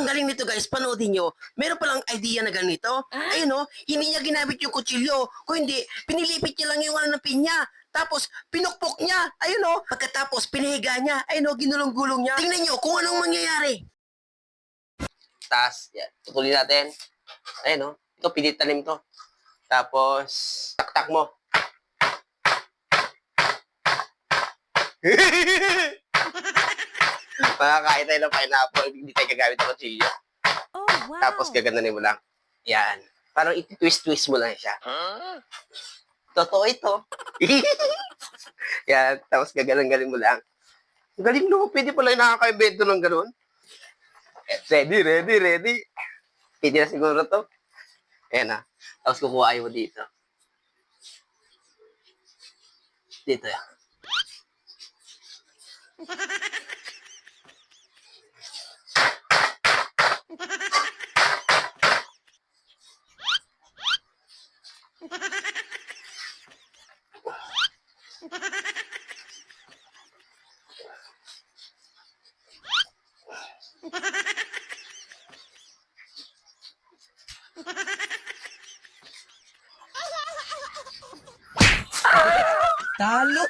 ang galing nito guys, panoodin nyo. Meron palang idea na ganito. Ayun no, hindi niya ginamit yung kutsilyo. Kung hindi, pinilipit niya lang yung ng pinya. Tapos, pinukpok niya. Ayun no, pagkatapos, pinihiga niya. Ayun no, ginulong-gulong niya. Tingnan nyo kung anong mangyayari. Taas, yan. Tutuloy natin. Ayun no, ito pinitanim to. Tapos, taktak mo. Makakain tayo ng pineapple, hindi tayo gagamit ng kutsilyo. Oh, wow. Tapos gaganunin mo lang. Yan. Parang iti-twist-twist mo lang siya. Totoo ito. Yan. Tapos gaganon-ganon mo lang. Galing no. Pwede pala yung nakaka-invento ng ganon. Ready. Pwede na siguro to. Ayan na. Tapos kukuha mo dito. Dito yan. Talo.